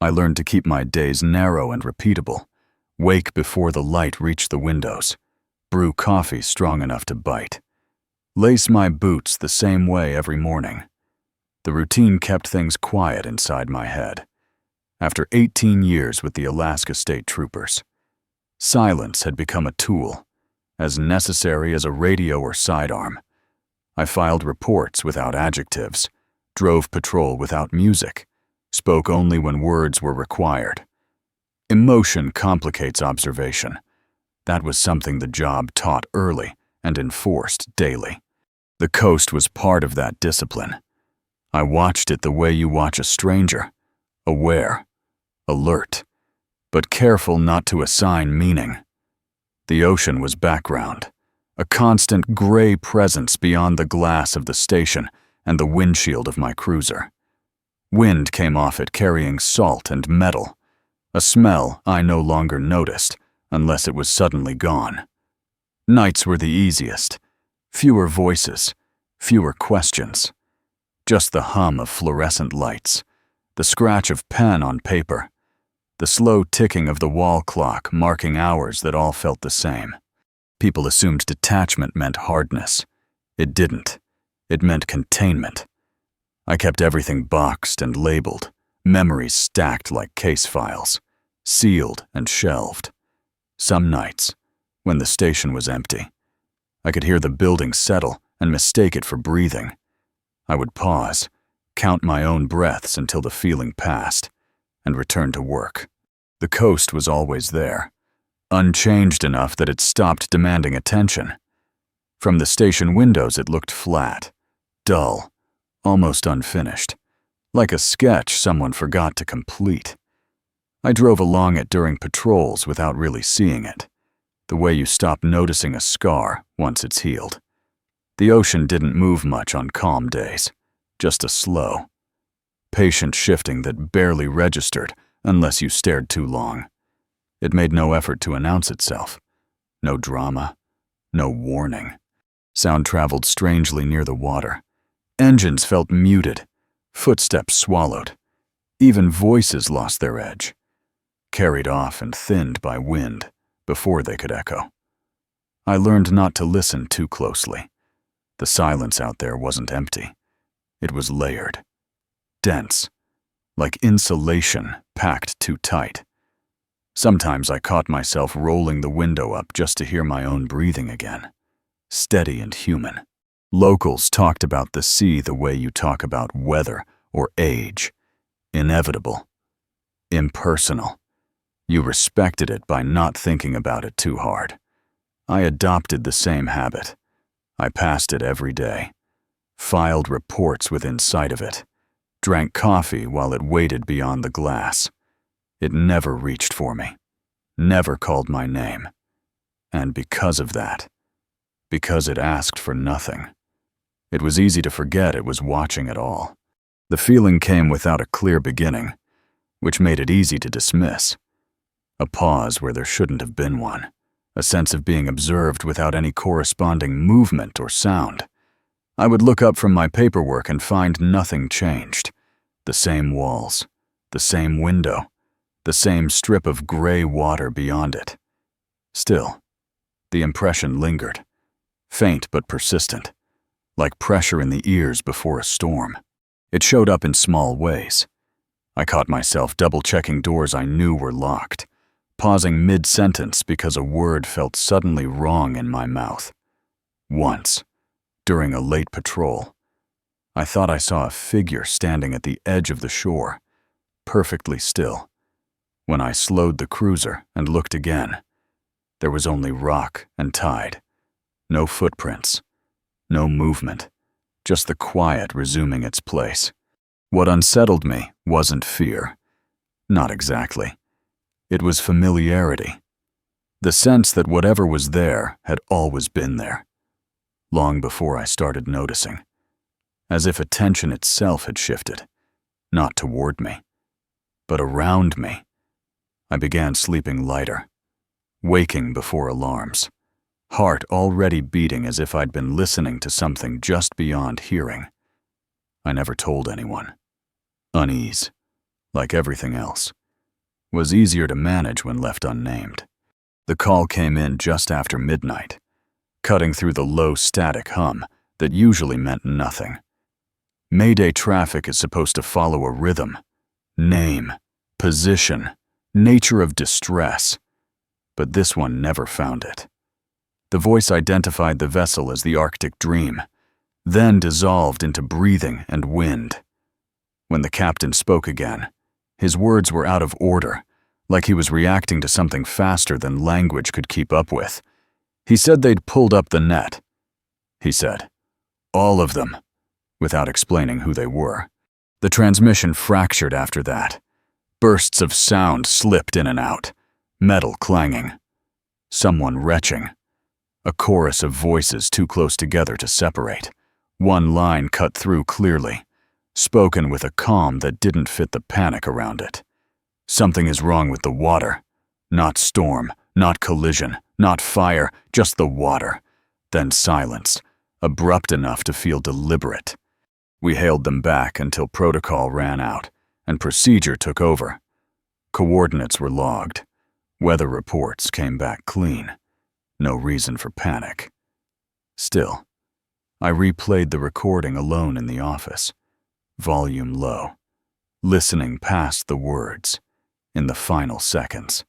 I learned to keep my days narrow and repeatable, wake before the light reached the windows, brew coffee strong enough to bite, lace my boots the same way every morning. The routine kept things quiet inside my head. After 18 years with the Alaska State Troopers, silence had become a tool, as necessary as a radio or sidearm. I filed reports without adjectives, drove patrol without music, spoke only when words were required. Emotion complicates observation. That was something the job taught early and enforced daily. The coast was part of that discipline. I watched it the way you watch a stranger, aware, alert, but careful not to assign meaning. The ocean was background, a constant gray presence beyond the glass of the station and the windshield of my cruiser. Wind came off it carrying salt and metal, a smell I no longer noticed unless it was suddenly gone. Nights were the easiest, fewer voices, fewer questions. Just the hum of fluorescent lights, the scratch of pen on paper, the slow ticking of the wall clock marking hours that all felt the same. People assumed detachment meant hardness. It didn't. It meant containment. I kept everything boxed and labeled, memories stacked like case files, sealed and shelved. Some nights, when the station was empty, I could hear the building settle and mistake it for breathing. I would pause, count my own breaths until the feeling passed, and return to work. The coast was always there, unchanged enough that it stopped demanding attention. From the station windows it looked flat, dull, almost unfinished, like a sketch someone forgot to complete. I drove along it during patrols without really seeing it, the way you stop noticing a scar once it's healed. The ocean didn't move much on calm days, just a slow, patient shifting that barely registered unless you stared too long. It made no effort to announce itself. No drama, no warning. Sound traveled strangely near the water. Engines felt muted, footsteps swallowed. Even voices lost their edge, carried off and thinned by wind before they could echo. I learned not to listen too closely. The silence out there wasn't empty. It was layered, dense, like insulation packed too tight. Sometimes I caught myself rolling the window up just to hear my own breathing again, steady and human. Locals talked about the sea the way you talk about weather or age, inevitable, impersonal. You respected it by not thinking about it too hard. I adopted the same habit. I passed it every day, filed reports within sight of it, drank coffee while it waited beyond the glass. It never reached for me, never called my name. And because of that, because it asked for nothing, it was easy to forget it was watching at all. The feeling came without a clear beginning, which made it easy to dismiss. A pause where there shouldn't have been one. A sense of being observed without any corresponding movement or sound. I would look up from my paperwork and find nothing changed. The same walls, the same window, the same strip of gray water beyond it. Still, the impression lingered, faint but persistent, like pressure in the ears before a storm. It showed up in small ways. I caught myself double-checking doors I knew were locked, pausing mid-sentence because a word felt suddenly wrong in my mouth. Once, during a late patrol, I thought I saw a figure standing at the edge of the shore, perfectly still. When I slowed the cruiser and looked again, there was only rock and tide. No footprints, no movement, just the quiet resuming its place. What unsettled me wasn't fear. Not exactly. It was familiarity. The sense that whatever was there had always been there, long before I started noticing, as if attention itself had shifted, not toward me, but around me. I began sleeping lighter, waking before alarms, heart already beating as if I'd been listening to something just beyond hearing. I never told anyone. Unease, like everything else, was easier to manage when left unnamed. The call came in just after midnight, cutting through the low static hum that usually meant nothing. Mayday traffic is supposed to follow a rhythm: name, position, nature of distress. But this one never found it. The voice identified the vessel as the Arctic Dream, then dissolved into breathing and wind. When the captain spoke again, his words were out of order, like he was reacting to something faster than language could keep up with. He said they'd pulled up the net. He said, "All of them," without explaining who they were. The transmission fractured after that. Bursts of sound slipped in and out, metal clanging. Someone retching. A chorus of voices too close together to separate. One line cut through clearly, spoken with a calm that didn't fit the panic around it. "Something is wrong with the water. Not storm, not collision, not fire, just the water." Then silence, abrupt enough to feel deliberate. We hailed them back until protocol ran out and procedure took over. Coordinates were logged. Weather reports came back clean. No reason for panic. Still, I replayed the recording alone in the office, volume low, listening past the words, in the final seconds,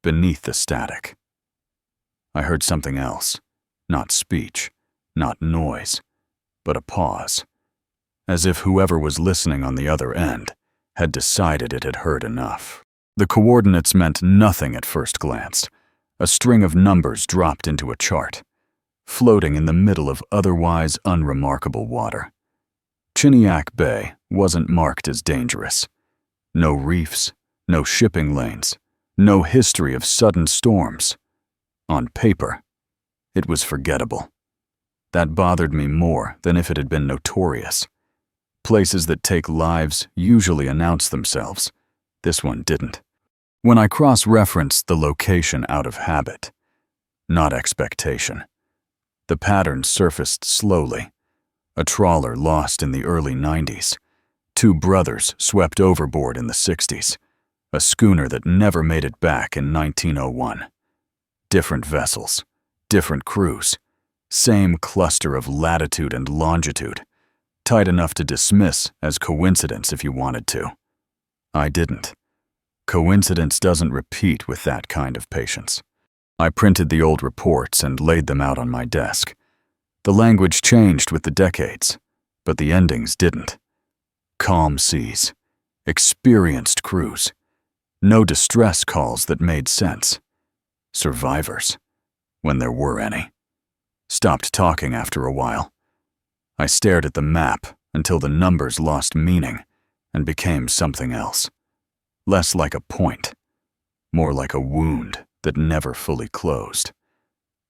beneath the static. I heard something else, not speech, not noise, but a pause, as if whoever was listening on the other end had decided it had heard enough. The coordinates meant nothing at first glance, a string of numbers dropped into a chart, floating in the middle of otherwise unremarkable water. Chiniak Bay wasn't marked as dangerous. No reefs, no shipping lanes, no history of sudden storms. On paper, it was forgettable. That bothered me more than if it had been notorious. Places that take lives usually announce themselves. This one didn't. When I cross-referenced the location out of habit, not expectation, the pattern surfaced slowly. A trawler lost in the early 90s. 2 brothers swept overboard in the 60s. A schooner that never made it back in 1901. Different vessels, different crews, same cluster of latitude and longitude, tight enough to dismiss as coincidence if you wanted to. I didn't. Coincidence doesn't repeat with that kind of patience. I printed the old reports and laid them out on my desk. The language changed with the decades, but the endings didn't. Calm seas, experienced crews, no distress calls that made sense. Survivors, when there were any. Stopped talking after a while. I stared at the map until the numbers lost meaning and became something else. Less like a point, more like a wound that never fully closed.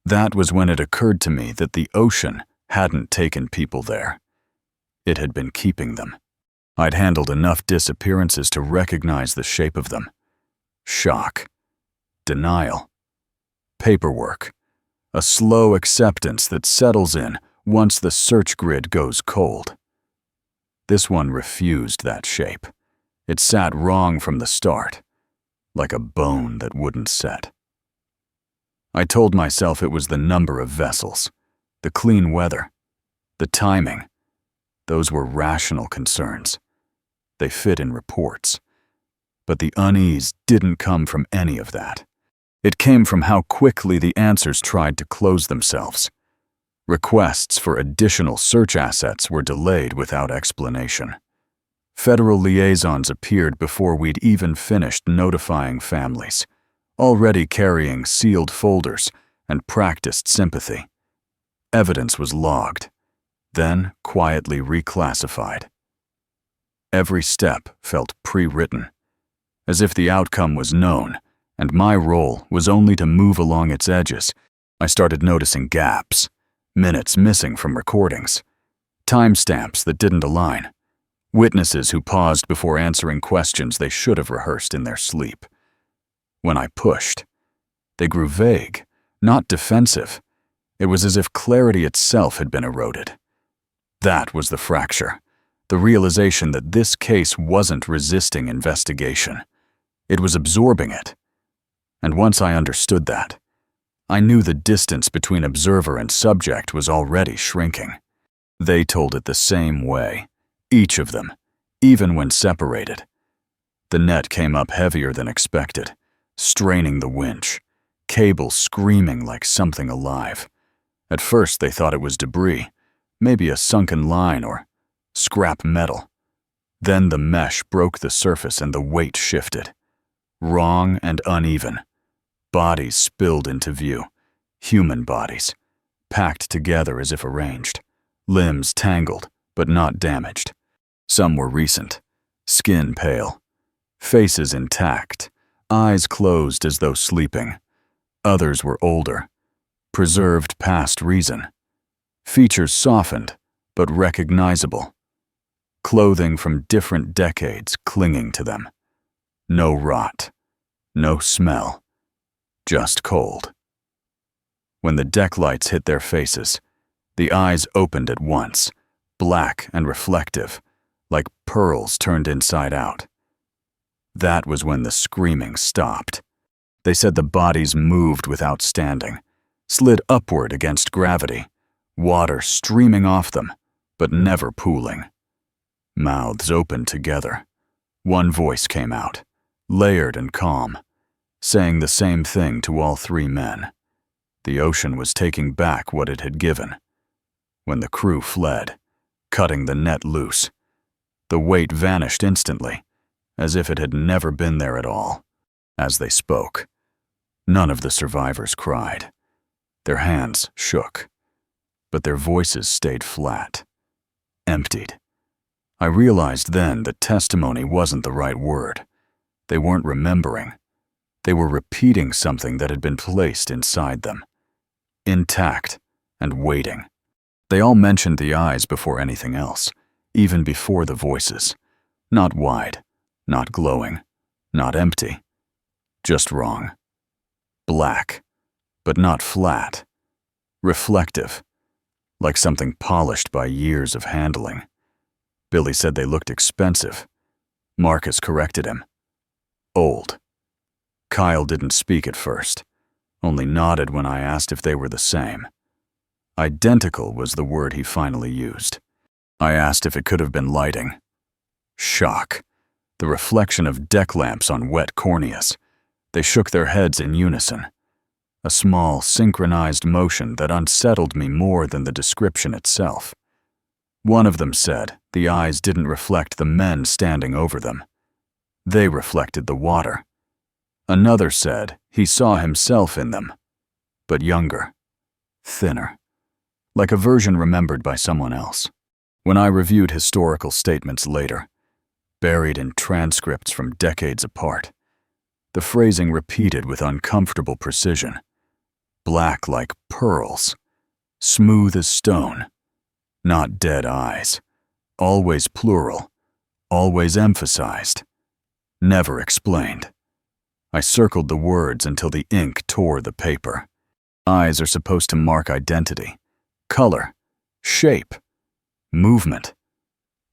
That was when it occurred to me that the ocean hadn't taken people there. It had been keeping them. I'd handled enough disappearances to recognize the shape of them. Shock, denial, paperwork, a slow acceptance that settles in once the search grid goes cold. This one refused that shape. It sat wrong from the start, like a bone that wouldn't set. I told myself it was the number of vessels, the clean weather, the timing. Those were rational concerns. They fit in reports. But the unease didn't come from any of that. It came from how quickly the answers tried to close themselves. Requests for additional search assets were delayed without explanation. Federal liaisons appeared before we'd even finished notifying families, already carrying sealed folders and practiced sympathy. Evidence was logged, then quietly reclassified. Every step felt pre-written, as if the outcome was known, and my role was only to move along its edges. I started noticing gaps, minutes missing from recordings, timestamps that didn't align, witnesses who paused before answering questions they should have rehearsed in their sleep. When I pushed, they grew vague, not defensive. It was as if clarity itself had been eroded. That was the fracture, The realization that this case wasn't resisting investigation. It was absorbing it. And once I understood that, I knew the distance between observer and subject was already shrinking. They told it the same way, each of them, even when separated. The net came up heavier than expected, straining the winch, cable screaming like something alive. At first they thought it was debris, maybe a sunken line or scrap metal. Then the mesh broke the surface and the weight shifted. Wrong and uneven. Bodies spilled into view. Human bodies, packed together as if arranged. Limbs tangled, but not damaged. Some were recent, skin pale. Faces intact, eyes closed as though sleeping. Others were older, preserved past reason. Features softened, but recognizable. Clothing from different decades clinging to them. No rot, no smell, just cold. When the deck lights hit their faces, the eyes opened at once, black and reflective, like pearls turned inside out. That was when the screaming stopped. They said the bodies moved without standing, slid upward against gravity, water streaming off them, but never pooling. Mouths opened together. One voice came out, layered and calm, saying the same thing to all three men. The ocean was taking back what it had given. When the crew fled, cutting the net loose, the weight vanished instantly, as if it had never been there at all. As they spoke, none of the survivors cried. Their hands shook, but their voices stayed flat, emptied. I realized then that testimony wasn't the right word. They weren't remembering. They were repeating something that had been placed inside them, intact and waiting. They all mentioned the eyes before anything else, even before the voices. Not wide, not glowing, not empty, just wrong. Black, but not flat. Reflective, like something polished by years of handling. Billy said they looked expensive. Marcus corrected him. Old. Kyle didn't speak at first, only nodded when I asked if they were the same. Identical was the word he finally used. I asked if it could have been lighting. Shock. The reflection of deck lamps on wet corneas. They shook their heads in unison. A small, synchronized motion that unsettled me more than the description itself. One of them said the eyes didn't reflect the men standing over them. They reflected the water. Another said he saw himself in them, but younger, thinner, like a version remembered by someone else. When I reviewed historical statements later, buried in transcripts from decades apart, the phrasing repeated with uncomfortable precision. Black like pearls, smooth as stone, not dead eyes, always plural, always emphasized, never explained. I circled the words until the ink tore the paper. Eyes are supposed to mark identity, color, shape, movement,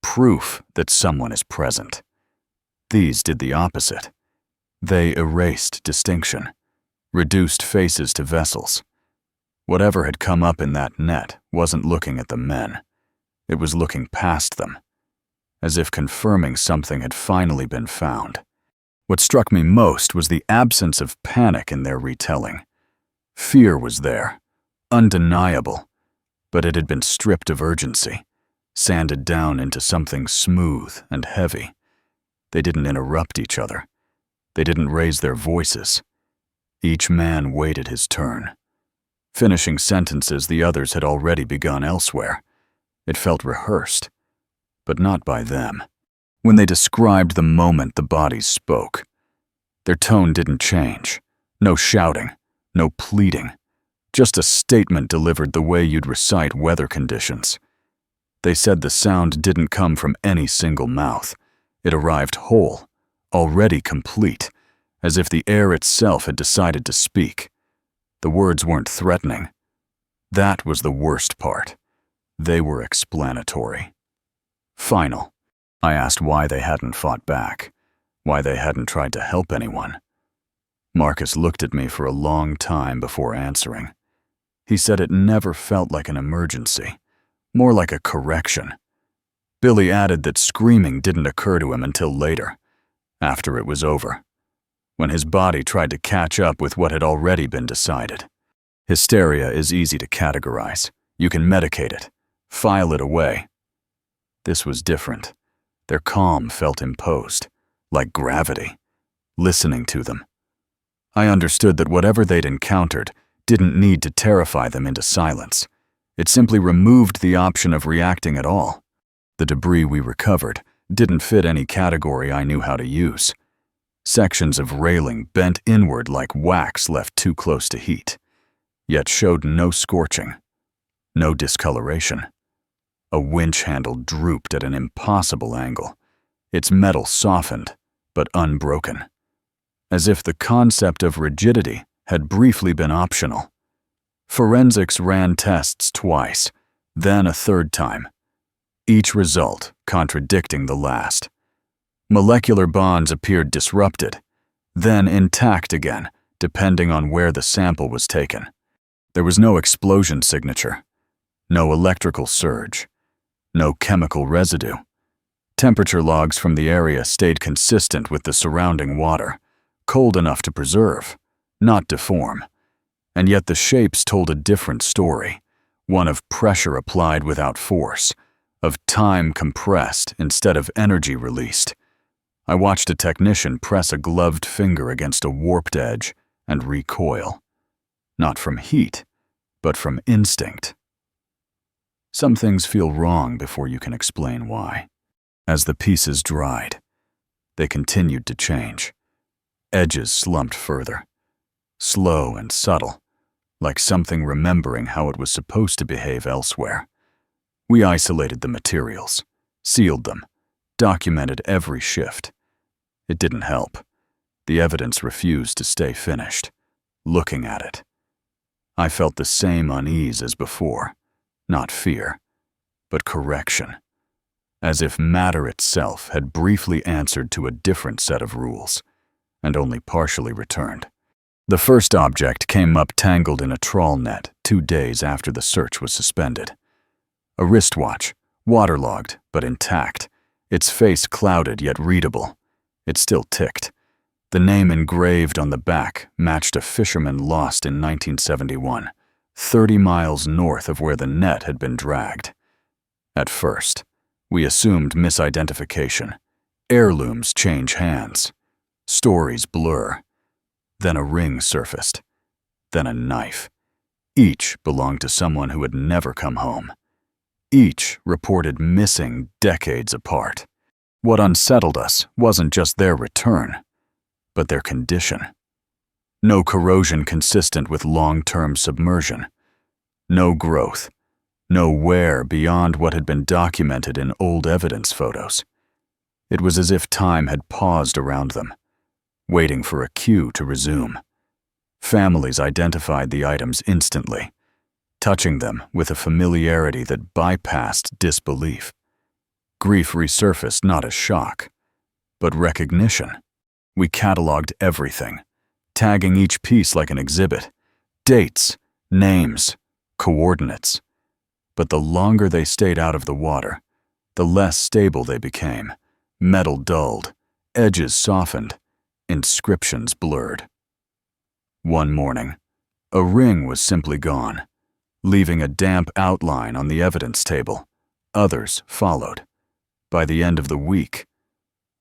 proof that someone is present. These did the opposite. They erased distinction, reduced faces to vessels. Whatever had come up in that net wasn't looking at the men. It was looking past them, as if confirming something had finally been found. What struck me most was the absence of panic in their retelling. Fear was there, undeniable, but it had been stripped of urgency, sanded down into something smooth and heavy. They didn't interrupt each other. They didn't raise their voices. Each man waited his turn, finishing sentences the others had already begun elsewhere. It felt rehearsed, but not by them. When they described the moment the bodies spoke, their tone didn't change. No shouting, no pleading, just a statement delivered the way you'd recite weather conditions. They said the sound didn't come from any single mouth. It arrived whole, already complete, as if the air itself had decided to speak. The words weren't threatening. That was the worst part. They were explanatory. Final. I asked why they hadn't fought back, why they hadn't tried to help anyone. Marcus looked at me for a long time before answering. He said it never felt like an emergency, more like a correction. Billy added that screaming didn't occur to him until later, after it was over, when his body tried to catch up with what had already been decided. Hysteria is easy to categorize. You can medicate it, file it away. This was different. Their calm felt imposed, like gravity, listening to them. I understood that whatever they'd encountered didn't need to terrify them into silence. It simply removed the option of reacting at all. The debris we recovered didn't fit any category I knew how to use. Sections of railing bent inward like wax left too close to heat, yet showed no scorching, no discoloration. A winch handle drooped at an impossible angle, its metal softened but unbroken, as if the concept of rigidity had briefly been optional. Forensics ran tests twice, then a third time, each result contradicting the last. Molecular bonds appeared disrupted, then intact again, depending on where the sample was taken. There was no explosion signature, no electrical surge, no chemical residue. Temperature logs from the area stayed consistent with the surrounding water, cold enough to preserve, not deform. And yet the shapes told a different story, one of pressure applied without force, of time compressed instead of energy released. I watched a technician press a gloved finger against a warped edge and recoil, not from heat, but from instinct. Some things feel wrong before you can explain why. As the pieces dried, they continued to change. Edges slumped further, slow and subtle, like something remembering how it was supposed to behave elsewhere. We isolated the materials, sealed them, documented every shift. It didn't help. The evidence refused to stay finished. Looking at it, I felt the same unease as before, not fear, but correction, as if matter itself had briefly answered to a different set of rules, and only partially returned. The first object came up tangled in a trawl net 2 days after the search was suspended. A wristwatch, waterlogged but intact, its face clouded yet readable. It still ticked. The name engraved on the back matched a fisherman lost in 1971, 30 miles north of where the net had been dragged. At first, we assumed misidentification. Heirlooms change hands. Stories blur. Then a ring surfaced. Then a knife. Each belonged to someone who had never come home. Each reported missing decades apart. What unsettled us wasn't just their return, but their condition. No corrosion consistent with long-term submersion. No growth. No wear beyond what had been documented in old evidence photos. It was as if time had paused around them, waiting for a cue to resume. Families identified the items instantly, touching them with a familiarity that bypassed disbelief. Grief resurfaced not as shock, but recognition. We cataloged everything, tagging each piece like an exhibit. Dates, names, coordinates. But the longer they stayed out of the water, the less stable they became. Metal dulled, edges softened, inscriptions blurred. One morning, a ring was simply gone, leaving a damp outline on the evidence table. Others followed. By the end of the week,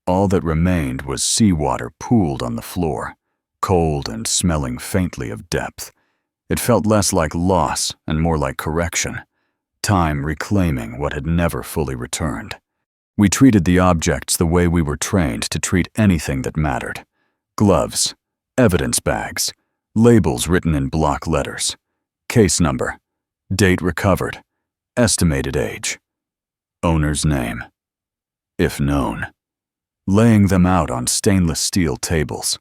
all that remained was seawater pooled on the floor, cold and smelling faintly of depth. It felt less like loss and more like correction, time reclaiming what had never fully returned. We treated the objects the way we were trained to treat anything that mattered. Gloves, evidence bags, labels written in block letters, case number, date recovered, estimated age, owner's name, if known. Laying them out on stainless steel tables.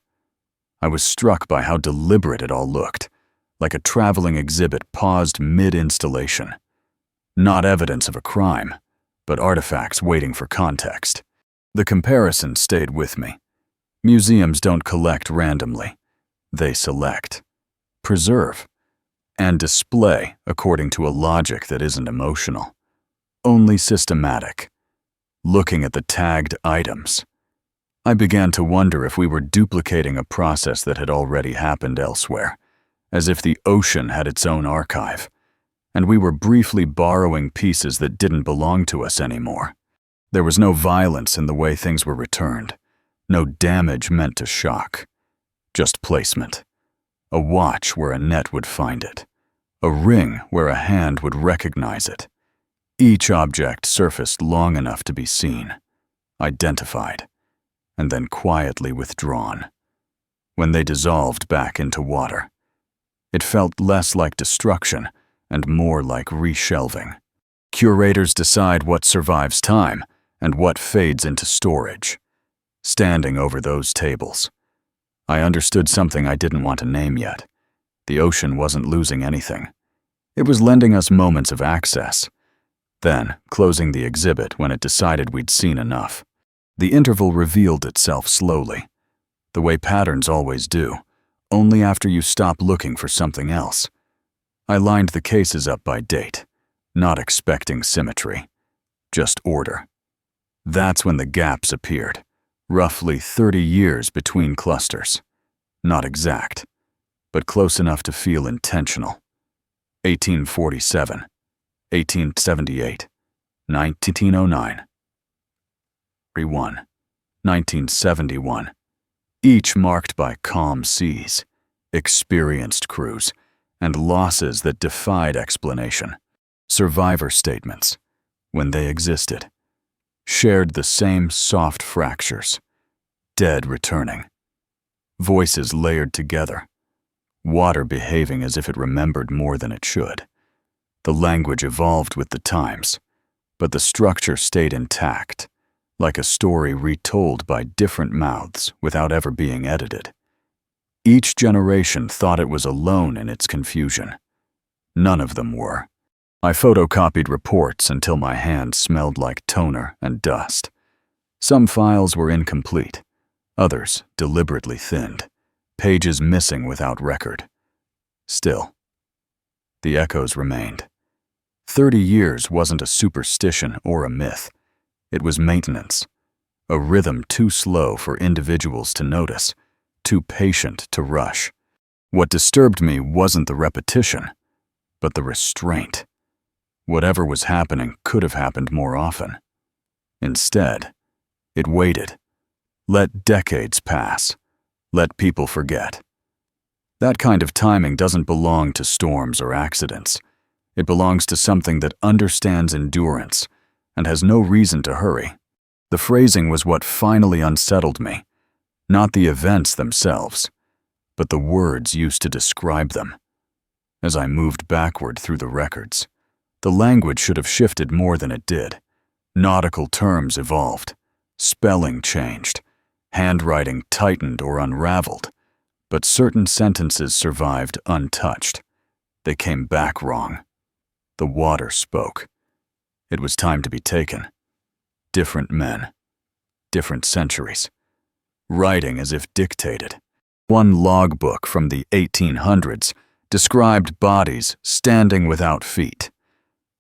I was struck by how deliberate it all looked, like a traveling exhibit paused mid-installation. Not evidence of a crime, but artifacts waiting for context. The comparison stayed with me. Museums don't collect randomly. They select, preserve, and display according to a logic that isn't emotional, only systematic. Looking at the tagged items, I began to wonder if we were duplicating a process that had already happened elsewhere, as if the ocean had its own archive, and we were briefly borrowing pieces that didn't belong to us anymore. There was no violence in the way things were returned, no damage meant to shock, just placement. A watch where a net would find it, a ring where a hand would recognize it. Each object surfaced long enough to be seen, identified, and then quietly withdrawn. When they dissolved back into water, it felt less like destruction and more like reshelving. Curators decide what survives time and what fades into storage. Standing over those tables, I understood something I didn't want to name yet. The ocean wasn't losing anything. It was lending us moments of access, then closing the exhibit when it decided we'd seen enough. The interval revealed itself slowly, the way patterns always do, only after you stop looking for something else. I lined the cases up by date, not expecting symmetry, just order. That's when the gaps appeared, roughly 30 years between clusters. Not exact, but close enough to feel intentional. 1847, 1878, 1909, 1971, each marked by calm seas, experienced crews, and losses that defied explanation. Survivor statements, when they existed, shared the same soft fractures, dead returning, voices layered together, water behaving as if it remembered more than it should. The language evolved with the times, but the structure stayed intact, like a story retold by different mouths without ever being edited. Each generation thought it was alone in its confusion. None of them were. I photocopied reports until my hands smelled like toner and dust. Some files were incomplete, others deliberately thinned, pages missing without record. Still, the echoes remained. 30 years wasn't a superstition or a myth. It was maintenance, a rhythm too slow for individuals to notice, too patient to rush. What disturbed me wasn't the repetition, but the restraint. Whatever was happening could have happened more often. Instead, it waited. Let decades pass. Let people forget. That kind of timing doesn't belong to storms or accidents. It belongs to something that understands endurance and has no reason to hurry. The phrasing was what finally unsettled me, not the events themselves, but the words used to describe them. As I moved backward through the records, the language should have shifted more than it did. Nautical terms evolved, spelling changed, handwriting tightened or unraveled, but certain sentences survived untouched. They came back wrong. The water spoke. It was time to be taken. Different men, different centuries, writing as if dictated. One logbook from the 1800s described bodies standing without feet.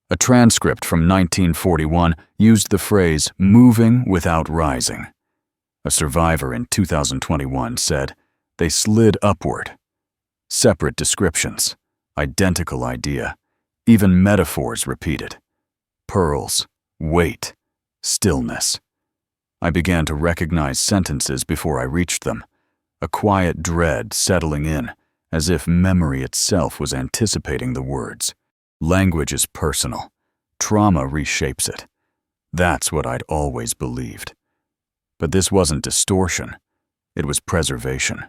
A transcript from 1941 used the phrase moving without rising. A survivor in 2021 said they slid upward. Separate descriptions, identical idea, even metaphors repeated. Pearls, weight, stillness. I began to recognize sentences before I reached them, a quiet dread settling in, as if memory itself was anticipating the words. Language is personal. Trauma reshapes it. That's what I'd always believed. But this wasn't distortion. It was preservation.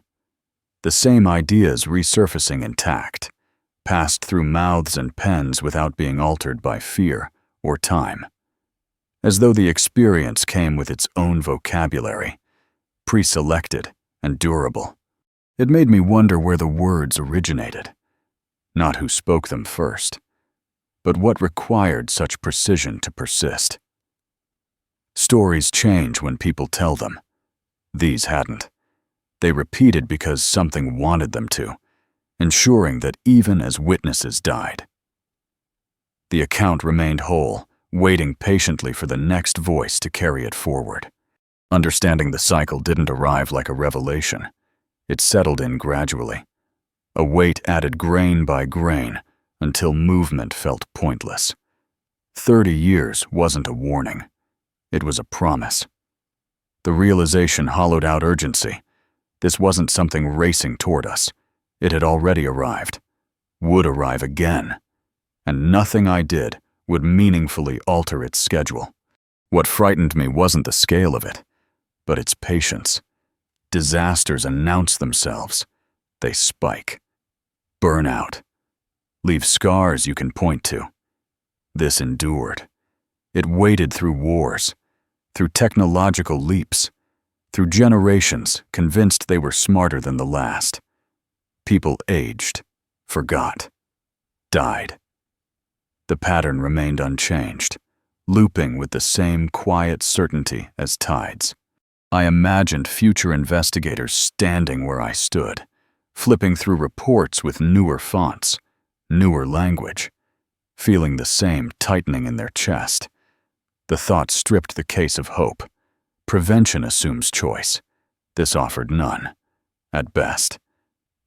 The same ideas resurfacing intact, passed through mouths and pens without being altered by fear or time. As though the experience came with its own vocabulary, pre-selected and durable. It made me wonder where the words originated. Not who spoke them first, but what required such precision to persist. Stories change when people tell them. These hadn't. They repeated because something wanted them to, ensuring that even as witnesses died. The account remained whole, waiting patiently for the next voice to carry it forward. Understanding the cycle didn't arrive like a revelation. It settled in gradually. A weight added grain by grain until movement felt pointless. 30 years wasn't a warning. It was a promise. The realization hollowed out urgency. This wasn't something racing toward us. It had already arrived, would arrive again, and nothing I did would meaningfully alter its schedule. What frightened me wasn't the scale of it, but its patience. Disasters announce themselves. They spike, burn out, leave scars you can point to. This endured. It waded through wars, through technological leaps, through generations convinced they were smarter than the last. People aged, forgot, died. The pattern remained unchanged, looping with the same quiet certainty as tides. I imagined future investigators standing where I stood, flipping through reports with newer fonts, newer language, feeling the same tightening in their chest. The thought stripped the case of hope. Prevention assumes choice. This offered none. At best,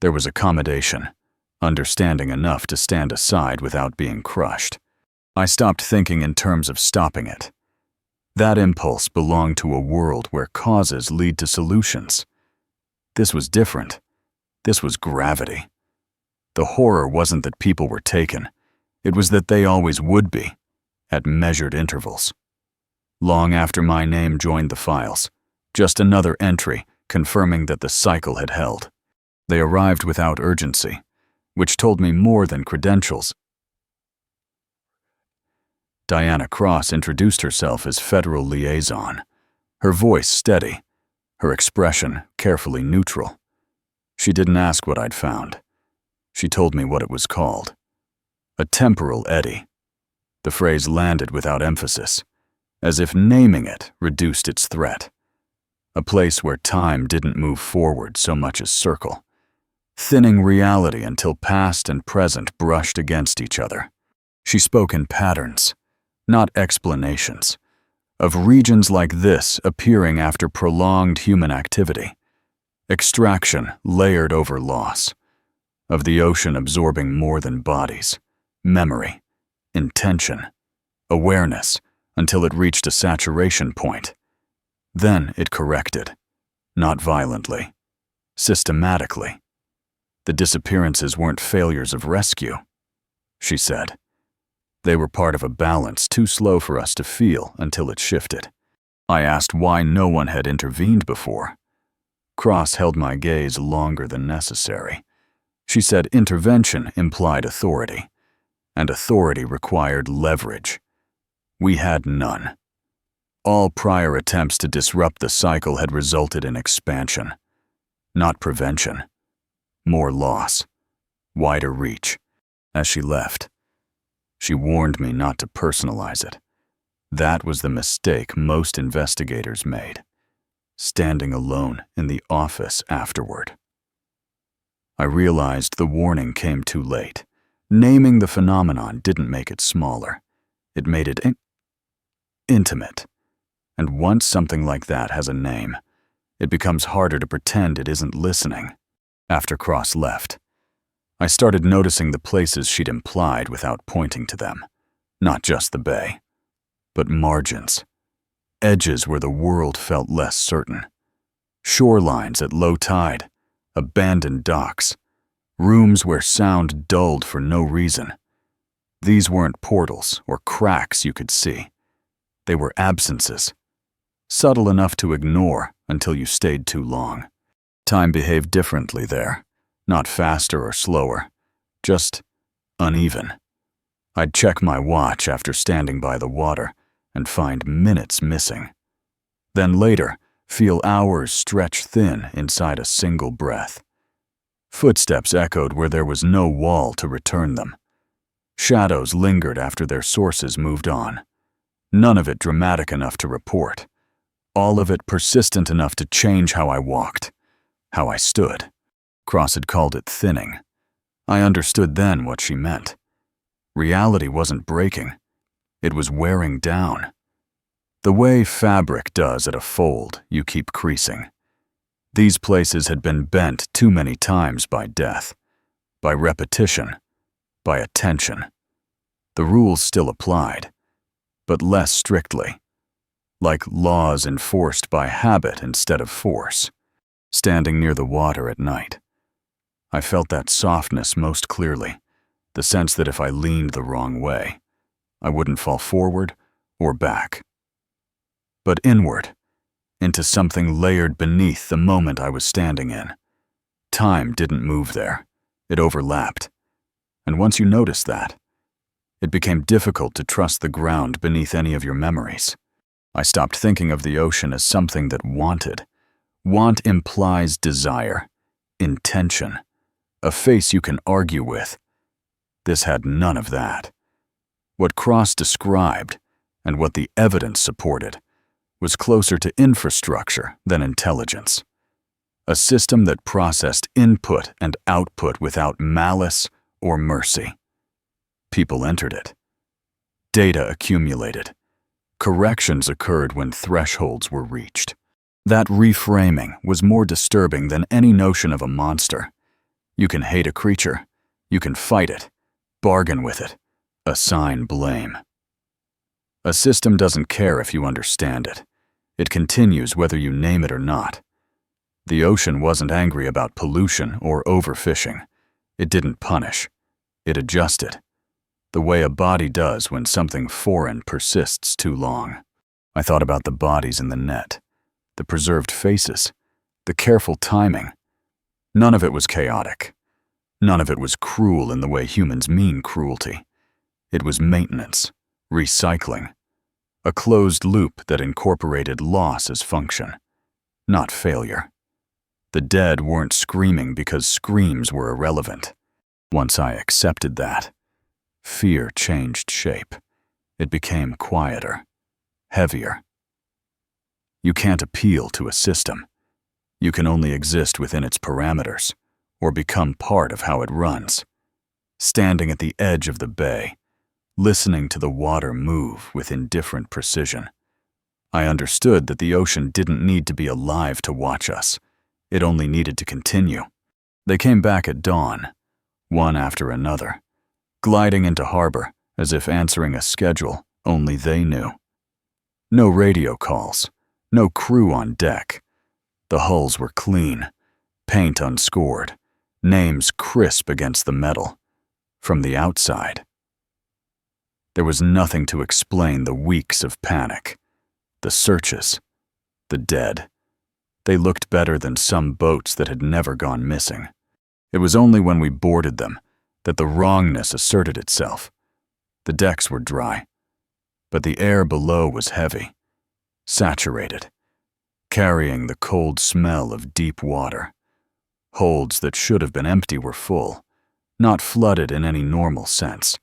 there was accommodation, understanding enough to stand aside without being crushed. I stopped thinking in terms of stopping it. That impulse belonged to a world where causes lead to solutions. This was different. This was gravity. The horror wasn't that people were taken. It was that they always would be, at measured intervals. Long after my name joined the files, just another entry confirming that the cycle had held. They arrived without urgency, which told me more than credentials. Diana Cross introduced herself as Federal Liaison, her voice steady, her expression carefully neutral. She didn't ask what I'd found. She told me what it was called. A temporal eddy. The phrase landed without emphasis, as if naming it reduced its threat. A place where time didn't move forward so much as circle, thinning reality until past and present brushed against each other. She spoke in patterns, not explanations, of regions like this appearing after prolonged human activity, extraction layered over loss, of the ocean absorbing more than bodies, memory, intention, awareness, until it reached a saturation point. Then it corrected, not violently, systematically. The disappearances weren't failures of rescue, she said. They were part of a balance too slow for us to feel until it shifted. I asked why no one had intervened before. Cross held my gaze longer than necessary. She said intervention implied authority, and authority required leverage. We had none. All prior attempts to disrupt the cycle had resulted in expansion, not prevention. More loss, wider reach. As she left, she warned me not to personalize it. That was the mistake most investigators made, standing alone in the office afterward. I realized the warning came too late. Naming the phenomenon didn't make it smaller. It made it intimate. And once something like that has a name, it becomes harder to pretend it isn't listening. After Cross left, I started noticing the places she'd implied without pointing to them. Not just the bay, but margins. Edges where the world felt less certain. Shorelines at low tide, abandoned docks, rooms where sound dulled for no reason. These weren't portals or cracks you could see. They were absences, subtle enough to ignore until you stayed too long. Time behaved differently there, not faster or slower, just uneven. I'd check my watch after standing by the water and find minutes missing. Then later, feel hours stretch thin inside a single breath. Footsteps echoed where there was no wall to return them. Shadows lingered after their sources moved on. None of it dramatic enough to report. All of it persistent enough to change how I walked, how I stood. Cross had called it thinning. I understood then what she meant. Reality wasn't breaking. It was wearing down. The way fabric does at a fold, you keep creasing. These places had been bent too many times by death, by repetition, by attention. The rules still applied, but less strictly, like laws enforced by habit instead of force. Standing near the water at night, I felt that softness most clearly, the sense that if I leaned the wrong way, I wouldn't fall forward or back, but inward, into something layered beneath the moment I was standing in. Time didn't move there. It overlapped. And once you noticed that, it became difficult to trust the ground beneath any of your memories. I stopped thinking of the ocean as something that wanted. Want implies desire, intention, a face you can argue with. This had none of that. What Cross described, and what the evidence supported, was closer to infrastructure than intelligence. A system that processed input and output without malice or mercy. People entered it. Data accumulated. Corrections occurred when thresholds were reached. That reframing was more disturbing than any notion of a monster. You can hate a creature, you can fight it, bargain with it, assign blame. A system doesn't care if you understand it. It continues whether you name it or not. The ocean wasn't angry about pollution or overfishing. It didn't punish. It adjusted, the way a body does when something foreign persists too long. I thought about the bodies in the net, the preserved faces, the careful timing. None of it was chaotic. None of it was cruel in the way humans mean cruelty. It was maintenance, recycling, a closed loop that incorporated loss as function, not failure. The dead weren't screaming because screams were irrelevant. Once I accepted that, fear changed shape. It became quieter, heavier. You can't appeal to a system. You can only exist within its parameters, or become part of how it runs. Standing at the edge of the bay, listening to the water move with indifferent precision, I understood that the ocean didn't need to be alive to watch us. It only needed to continue. They came back at dawn, one after another, gliding into harbor as if answering a schedule only they knew. No radio calls, no crew on deck. The hulls were clean, paint unscored, names crisp against the metal. From the outside, there was nothing to explain the weeks of panic, the searches, the dead. They looked better than some boats that had never gone missing. It was only when we boarded them that the wrongness asserted itself. The decks were dry, but the air below was heavy, saturated, carrying the cold smell of deep water. Holds that should have been empty were full, not flooded in any normal sense,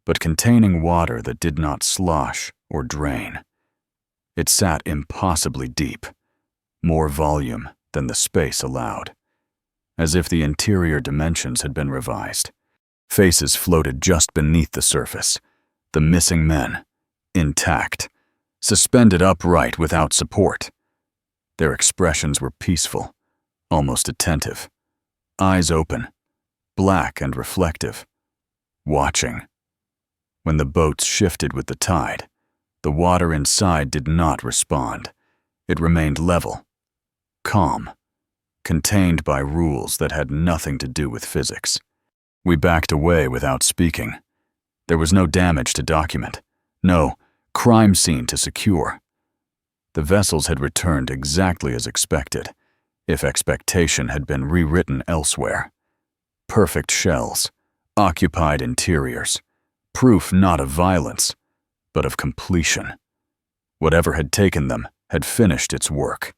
but containing water that did not slosh or drain. It sat impossibly deep, more volume than the space allowed, as if the interior dimensions had been revised. Faces floated just beneath the surface, the missing men, intact, suspended upright without support. Their expressions were peaceful, almost attentive, eyes open, black and reflective, watching. When the boats shifted with the tide, the water inside did not respond. It remained level, calm, contained by rules that had nothing to do with physics. We backed away without speaking. There was no damage to document, no crime scene to secure. The vessels had returned exactly as expected, if expectation had been rewritten elsewhere. Perfect shells, occupied interiors, proof not of violence, but of completion. Whatever had taken them had finished its work,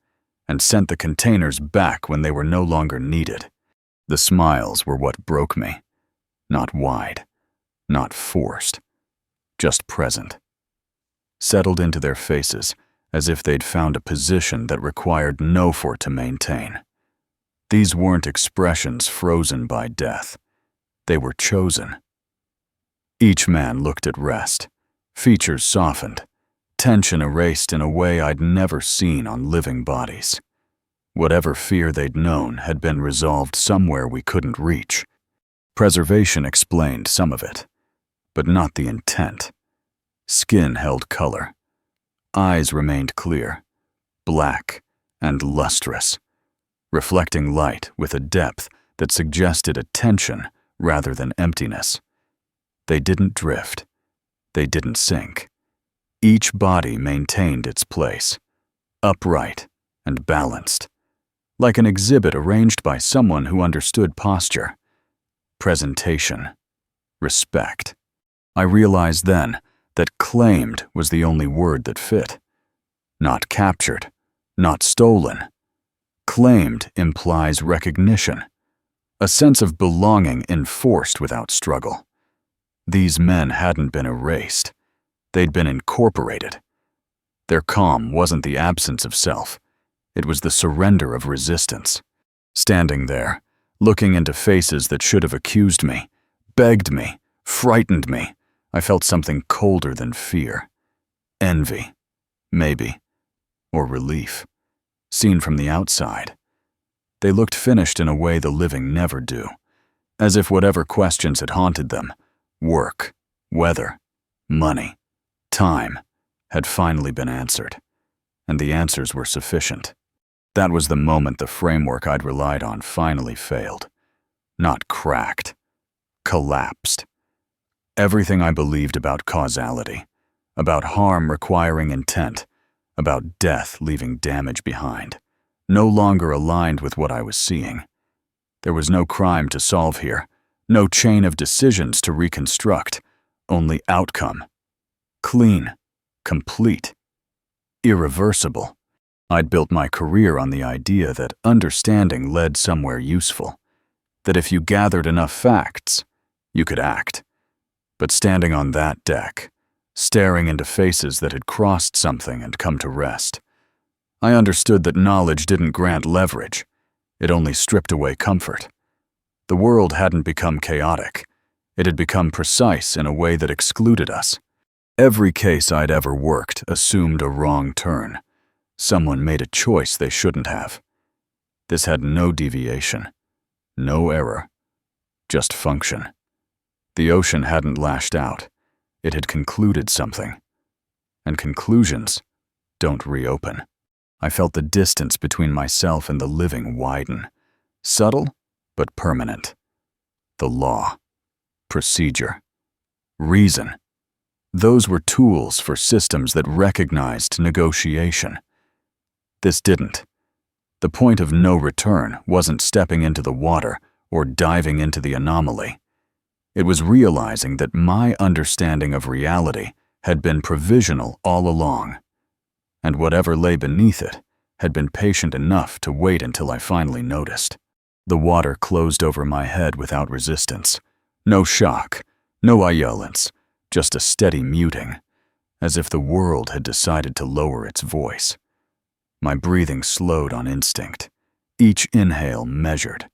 and sent the containers back when they were no longer needed. The smiles were what broke me. Not wide, not forced, just present. settled into their faces as if they'd found a position that required no effort to maintain. These weren't expressions frozen by death. They were chosen. Each man looked at rest, features softened, tension erased in a way I'd never seen on living bodies. Whatever fear they'd known had been resolved somewhere we couldn't reach. Preservation explained some of it, but not the intent. Skin held color. Eyes remained clear, black and lustrous, reflecting light with a depth that suggested attention rather than emptiness. They didn't drift. They didn't sink. Each body maintained its place, upright and balanced, like an exhibit arranged by someone who understood posture, presentation, respect. I realized then that claimed was the only word that fit. Not captured, not stolen. Claimed implies recognition, a sense of belonging enforced without struggle. These men hadn't been erased. They'd been incorporated. Their calm wasn't the absence of self. It was the surrender of resistance. Standing there, looking into faces that should have accused me, begged me, frightened me, I felt something colder than fear. Envy, maybe, or relief. Seen from the outside, they looked finished in a way the living never do, as if whatever questions had haunted them, work, weather, money, time, had finally been answered, and the answers were sufficient. That was the moment the framework I'd relied on finally failed. Not cracked, collapsed. Everything I believed about causality, about harm requiring intent, about death leaving damage behind, no longer aligned with what I was seeing. There was no crime to solve here, no chain of decisions to reconstruct, only outcome. Clean, complete, irreversible. I'd built my career on the idea that understanding led somewhere useful, that if you gathered enough facts, you could act. But standing on that deck, staring into faces that had crossed something and come to rest, I understood that knowledge didn't grant leverage. It only stripped away comfort. The world hadn't become chaotic. It had become precise in a way that excluded us. Every case I'd ever worked assumed a wrong turn. Someone made a choice they shouldn't have. This had no deviation, no error, just function. The ocean hadn't lashed out. It had concluded something. And conclusions don't reopen. I felt the distance between myself and the living widen. Subtle, but permanent. The law, procedure, reason. Those were tools for systems that recognized negotiation. This didn't. The point of no return wasn't stepping into the water or diving into the anomaly. It was realizing that my understanding of reality had been provisional all along, and whatever lay beneath it had been patient enough to wait until I finally noticed. The water closed over my head without resistance. No shock, no violence, just a steady muting, as if the world had decided to lower its voice. My breathing slowed on instinct, each inhale measured,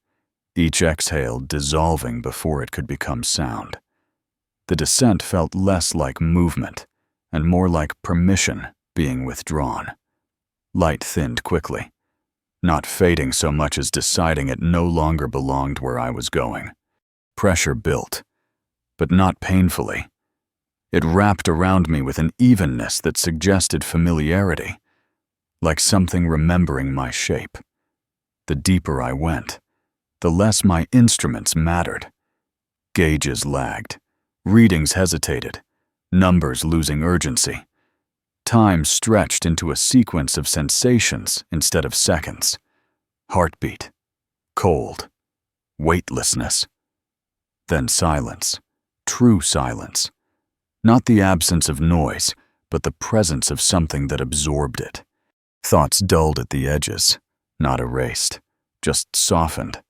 each exhale dissolving before it could become sound. The descent felt less like movement and more like permission being withdrawn. Light thinned quickly, not fading so much as deciding it no longer belonged where I was going. Pressure built, but not painfully. It wrapped around me with an evenness that suggested familiarity, like something remembering my shape. The deeper I went, the less my instruments mattered. Gauges lagged, readings hesitated, numbers losing urgency. Time stretched into a sequence of sensations instead of seconds. Heartbeat, cold, weightlessness. Then silence, true silence. Not the absence of noise, but the presence of something that absorbed it. Thoughts dulled at the edges, not erased, just softened,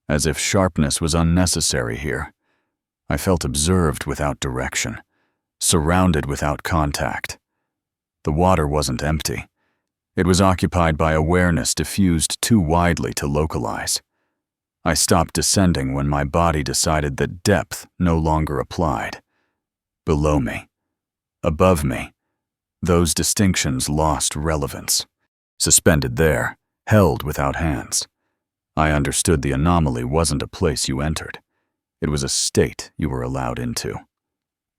as if sharpness was unnecessary here. I felt observed without direction, surrounded without contact. The water wasn't empty. It was occupied by awareness diffused too widely to localize. I stopped descending when my body decided that depth no longer applied. Below me, above me, those distinctions lost relevance. Suspended there, held without hands, I understood the anomaly wasn't a place you entered. It was a state you were allowed into.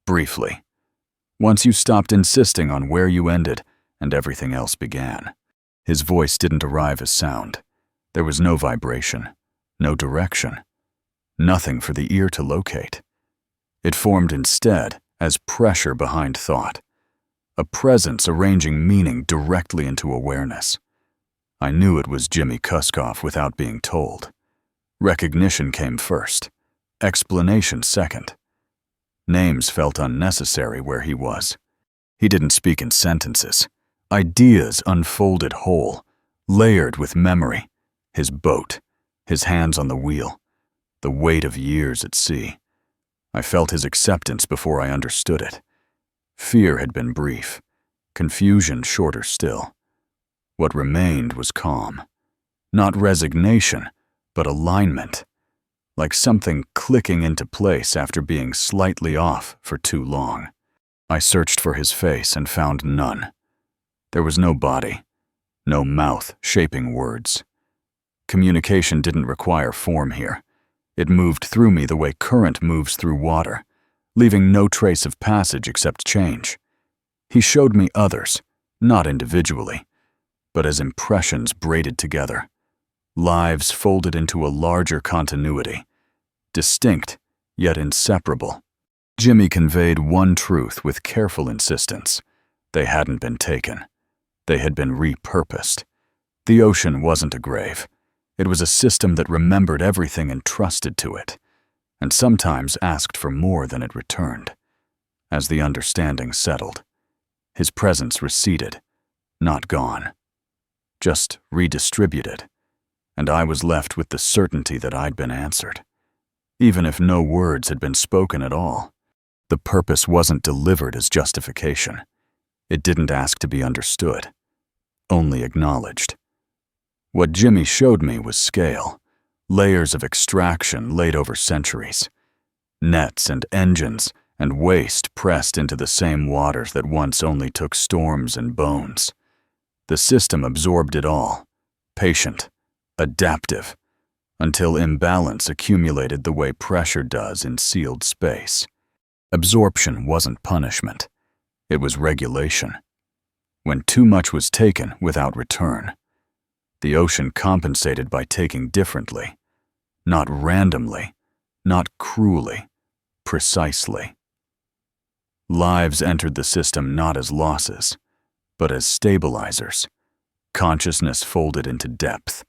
Briefly, once you stopped insisting on where you ended and everything else began. His voice didn't arrive as sound. There was no vibration, no direction, nothing for the ear to locate. It formed instead as pressure behind thought, a presence arranging meaning directly into awareness. I knew it was Jimmy Kuskoff without being told. Recognition came first, explanation second. Names felt unnecessary where he was. He didn't speak in sentences. Ideas unfolded whole, layered with memory. His boat, his hands on the wheel, the weight of years at sea. I felt his acceptance before I understood it. Fear had been brief, confusion shorter still. What remained was calm. Not resignation, but alignment. Like something clicking into place after being slightly off for too long. I searched for his face and found none. There was no body, no mouth shaping words. Communication didn't require form here. It moved through me the way current moves through water, leaving no trace of passage except change. He showed me others, not individually, but as impressions braided together, lives folded into a larger continuity, distinct yet inseparable. Jimmy conveyed one truth with careful insistence. They hadn't been taken. They had been repurposed. The ocean wasn't a grave. It was a system that remembered everything entrusted to it, and sometimes asked for more than it returned. As the understanding settled, his presence receded, not gone, just redistributed, and I was left with the certainty that I'd been answered. Even if no words had been spoken at all, the purpose wasn't delivered as justification. It didn't ask to be understood, only acknowledged. What Jimmy showed me was scale, layers of extraction laid over centuries, nets and engines and waste pressed into the same waters that once only took storms and bones. The system absorbed it all, patient, adaptive, until imbalance accumulated the way pressure does in sealed space. Absorption wasn't punishment. It was regulation. When too much was taken without return, the ocean compensated by taking differently, not randomly, not cruelly, precisely. Lives entered the system not as losses, but as stabilizers. Consciousness folded into depth.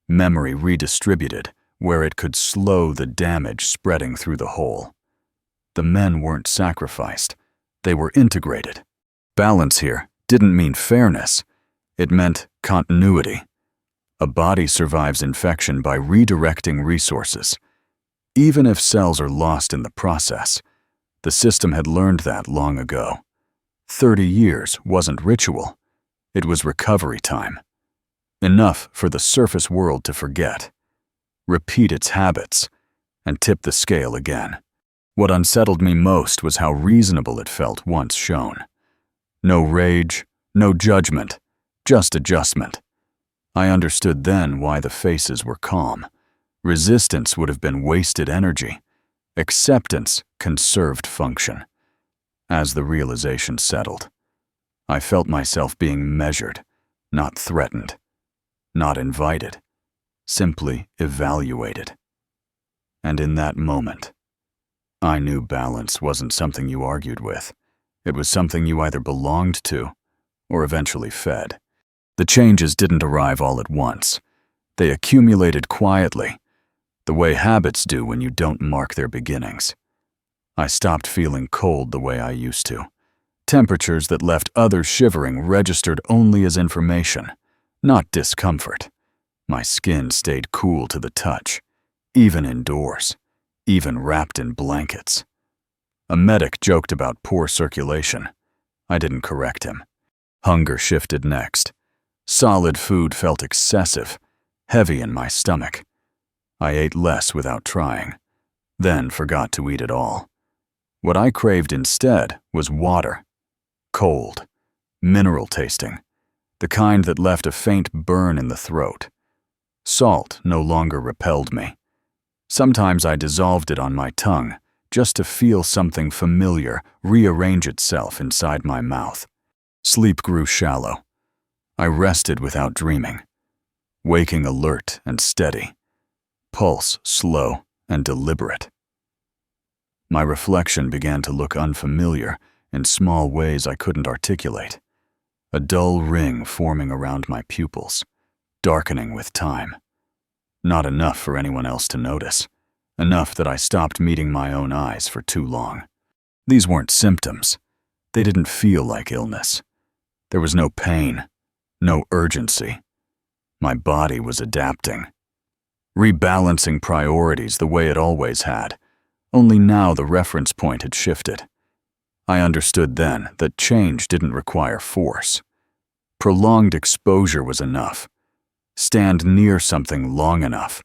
Memory redistributed where it could slow the damage spreading through the whole. The men weren't sacrificed. They were integrated. Balance here didn't mean fairness. It meant continuity. A body survives infection by redirecting resources. Even if cells are lost in the process, the system had learned that long ago. 30 years wasn't ritual. It was recovery time. Enough for the surface world to forget, repeat its habits, and tip the scale again. What unsettled me most was how reasonable it felt once shown. No rage, no judgment, just adjustment. I understood then why the faces were calm. Resistance would have been wasted energy. Acceptance conserved function. As the realization settled, I felt myself being measured, not threatened, not invited, simply evaluated. And in that moment, I knew balance wasn't something you argued with. It was something you either belonged to or eventually fed. The changes didn't arrive all at once. They accumulated quietly, the way habits do when you don't mark their beginnings. I stopped feeling cold the way I used to. Temperatures that left others shivering registered only as information, not discomfort. My skin stayed cool to the touch, even indoors, even wrapped in blankets. A medic joked about poor circulation. I didn't correct him. Hunger shifted next. Solid food felt excessive, heavy in my stomach. I ate less without trying, then forgot to eat at all. What I craved instead was water. Cold, mineral tasting, the kind that left a faint burn in the throat. Salt no longer repelled me. Sometimes I dissolved it on my tongue, just to feel something familiar rearrange itself inside my mouth. Sleep grew shallow. I rested without dreaming, waking alert and steady, pulse slow and deliberate. My reflection began to look unfamiliar in small ways I couldn't articulate. A dull ring forming around my pupils, darkening with time. Not enough for anyone else to notice. Enough that I stopped meeting my own eyes for too long. These weren't symptoms. They didn't feel like illness. There was no pain, no urgency. My body was adapting, rebalancing priorities the way it always had, only now the reference point had shifted. I understood then that change didn't require force. Prolonged exposure was enough. Stand near something long enough,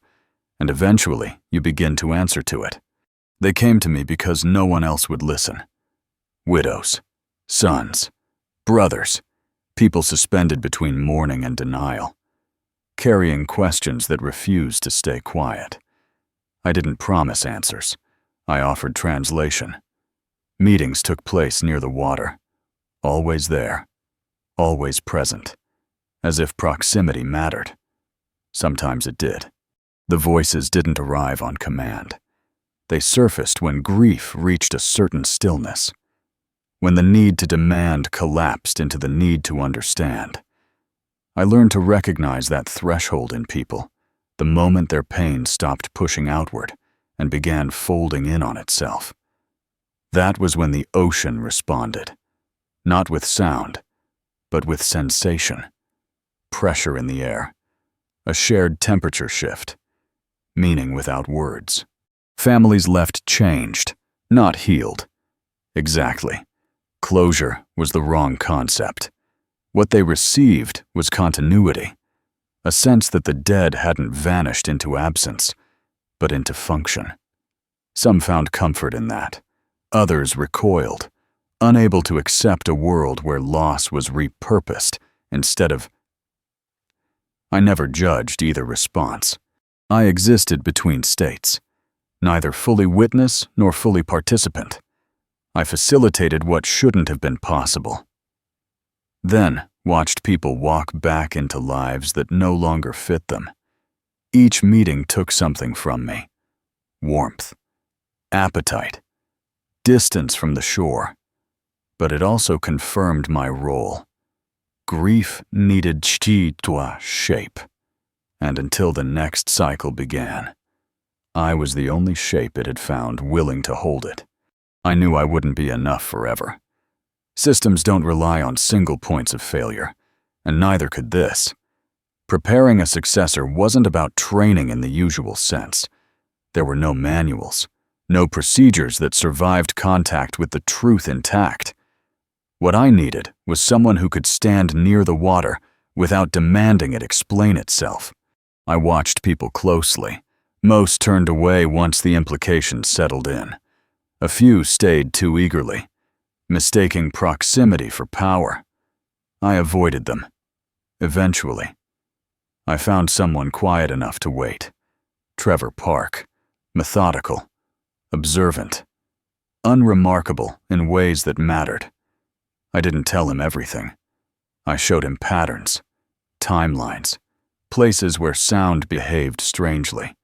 and eventually you begin to answer to it. They came to me because no one else would listen. Widows, sons, brothers, people suspended between mourning and denial, carrying questions that refused to stay quiet. I didn't promise answers. I offered translation. Meetings took place near the water, always there, always present, as if proximity mattered. Sometimes it did. The voices didn't arrive on command. They surfaced when grief reached a certain stillness, when the need to demand collapsed into the need to understand. I learned to recognize that threshold in people, the moment their pain stopped pushing outward and began folding in on itself. That was when the ocean responded, not with sound, but with sensation, pressure in the air, a shared temperature shift, meaning without words. Families left changed, not healed. Exactly. Closure was the wrong concept. What they received was continuity, a sense that the dead hadn't vanished into absence, but into function. Some found comfort in that. Others recoiled, unable to accept a world where loss was repurposed instead of... I never judged either response. I existed between states, neither fully witness nor fully participant. I facilitated what shouldn't have been possible. Then watched people walk back into lives that no longer fit them. Each meeting took something from me. Warmth, appetite, distance from the shore. But it also confirmed my role. Grief needed shape. And until the next cycle began, I was the only shape it had found willing to hold it. I knew I wouldn't be enough forever. Systems don't rely on single points of failure, and neither could this. Preparing a successor wasn't about training in the usual sense. There were no manuals, no procedures that survived contact with the truth intact. What I needed was someone who could stand near the water without demanding it explain itself. I watched people closely. Most turned away once the implications settled in. A few stayed too eagerly, mistaking proximity for power. I avoided them. Eventually, I found someone quiet enough to wait. Trevor Park, methodical, observant, unremarkable in ways that mattered. I didn't tell him everything. I showed him patterns, timelines, places where sound behaved strangely.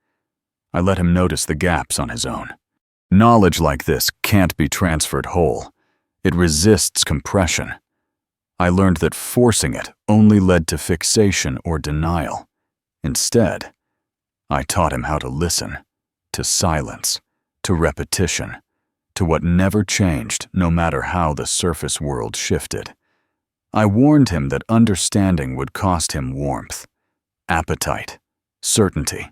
I let him notice the gaps on his own. Knowledge like this can't be transferred whole. It resists compression. I learned that forcing it only led to fixation or denial. Instead, I taught him how to listen, to silence, to repetition, to what never changed no matter how the surface world shifted. I warned him that understanding would cost him warmth, appetite, certainty.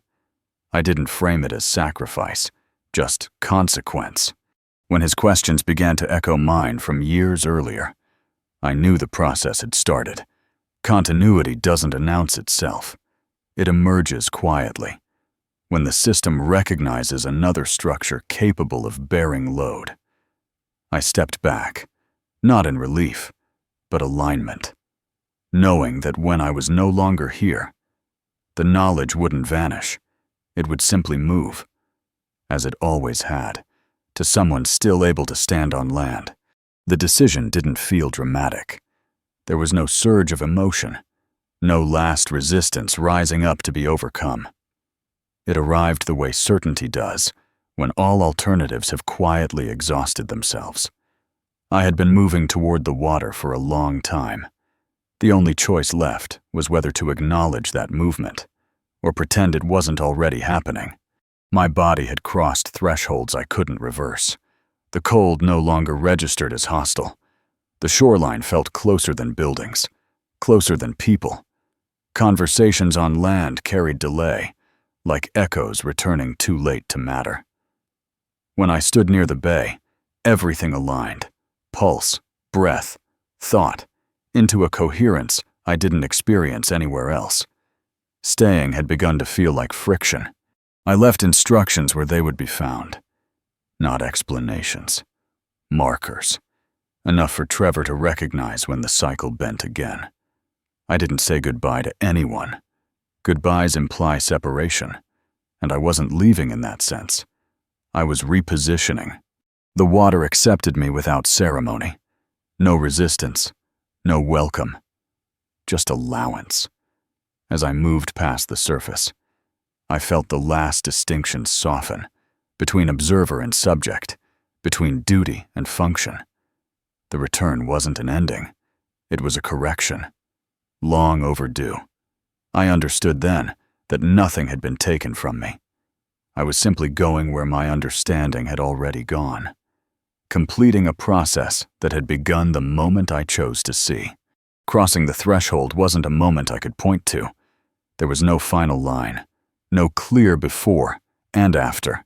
I didn't frame it as sacrifice, just consequence. When his questions began to echo mine from years earlier, I knew the process had started. Continuity doesn't announce itself. It emerges quietly, when the system recognizes another structure capable of bearing load. I stepped back, not in relief, but alignment, knowing that when I was no longer here, the knowledge wouldn't vanish. It would simply move, as it always had, to someone still able to stand on land. The decision didn't feel dramatic. There was no surge of emotion, no last resistance rising up to be overcome. It arrived the way certainty does, when all alternatives have quietly exhausted themselves. I had been moving toward the water for a long time. The only choice left was whether to acknowledge that movement, or pretend it wasn't already happening. My body had crossed thresholds I couldn't reverse. The cold no longer registered as hostile. The shoreline felt closer than buildings, closer than people. Conversations on land carried delay, like echoes returning too late to matter. When I stood near the bay, everything aligned. Pulse, breath, thought, into a coherence I didn't experience anywhere else. Staying had begun to feel like friction. I left instructions where they would be found. Not explanations. Markers. Enough for Trevor to recognize when the cycle bent again. I didn't say goodbye to anyone. Goodbyes imply separation, and I wasn't leaving in that sense. I was repositioning. The water accepted me without ceremony. No resistance, no welcome, just allowance. As I moved past the surface, I felt the last distinctions soften, between observer and subject, between duty and function. The return wasn't an ending. It was a correction. Long overdue. I understood then that nothing had been taken from me. I was simply going where my understanding had already gone, completing a process that had begun the moment I chose to see. Crossing the threshold wasn't a moment I could point to. There was no final line, no clear before and after.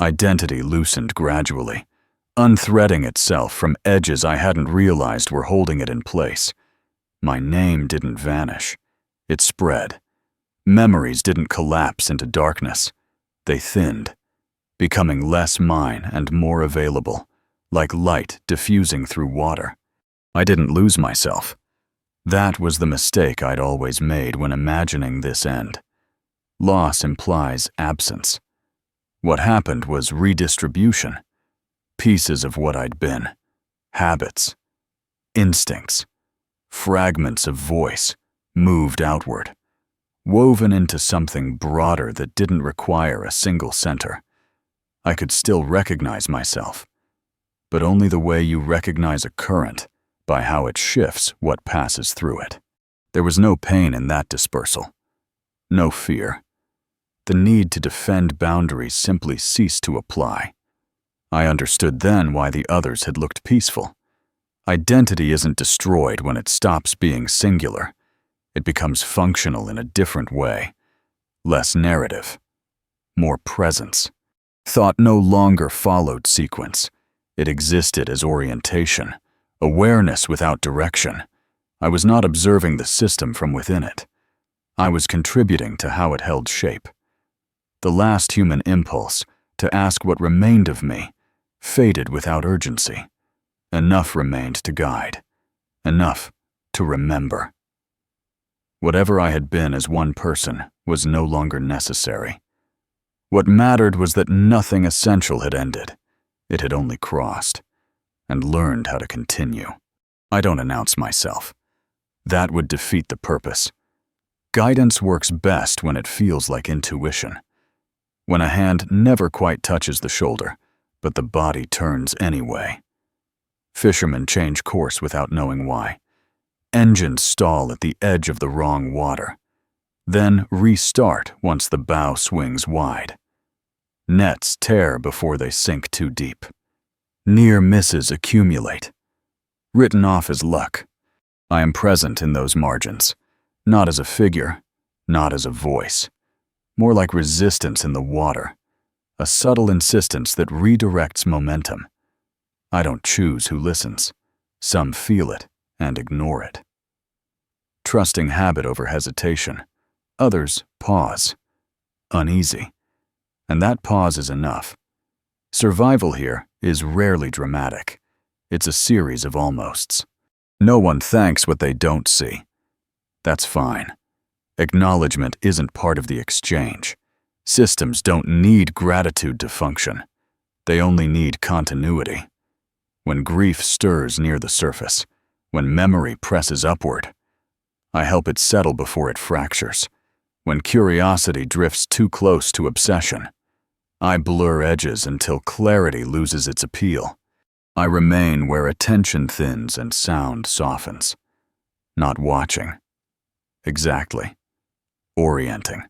Identity loosened gradually, unthreading itself from edges I hadn't realized were holding it in place. My name didn't vanish. It spread. Memories didn't collapse into darkness. They thinned, becoming less mine and more available, like light diffusing through water. I didn't lose myself. That was the mistake I'd always made when imagining this end. Loss implies absence. What happened was redistribution. Pieces of what I'd been. Habits. Instincts. Fragments of voice moved outward, woven into something broader that didn't require a single center. I could still recognize myself, but only the way you recognize a current, by how it shifts what passes through it. There was no pain in that dispersal. No fear. The need to defend boundaries simply ceased to apply. I understood then why the others had looked peaceful. Identity isn't destroyed when it stops being singular. It becomes functional in a different way. Less narrative. More presence. Thought no longer followed sequence. It existed as orientation. Awareness without direction. I was not observing the system from within it. I was contributing to how it held shape. The last human impulse, to ask what remained of me, faded without urgency. Enough remained to guide. Enough to remember. Whatever I had been as one person was no longer necessary. What mattered was that nothing essential had ended. It had only crossed, and learned how to continue. I don't announce myself. That would defeat the purpose. Guidance works best when it feels like intuition. When a hand never quite touches the shoulder, but the body turns anyway. Fishermen change course without knowing why. Engines stall at the edge of the wrong water, then restart once the bow swings wide. Nets tear before they sink too deep. Near misses accumulate. Written off as luck. I am present in those margins, not as a figure, not as a voice. More like resistance in the water, a subtle insistence that redirects momentum. I don't choose who listens. Some feel it and ignore it. Trusting habit over hesitation. Others pause, uneasy, and that pause is enough. Survival here is rarely dramatic. It's a series of almosts. No one thanks what they don't see. That's fine. Acknowledgement isn't part of the exchange. Systems don't need gratitude to function. They only need continuity. When grief stirs near the surface, when memory presses upward, I help it settle before it fractures. When curiosity drifts too close to obsession, I blur edges until clarity loses its appeal. I remain where attention thins and sound softens. Not watching. Exactly. Orienting.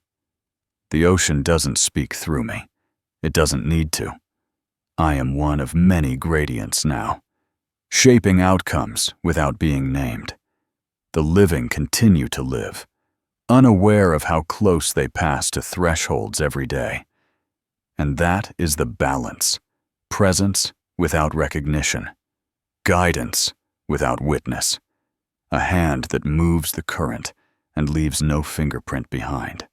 The ocean doesn't speak through me. It doesn't need to. I am one of many gradients now, shaping outcomes without being named. The living continue to live, unaware of how close they pass to thresholds every day. And that is the balance. Presence without recognition. Guidance without witness. A hand that moves the current and leaves no fingerprint behind.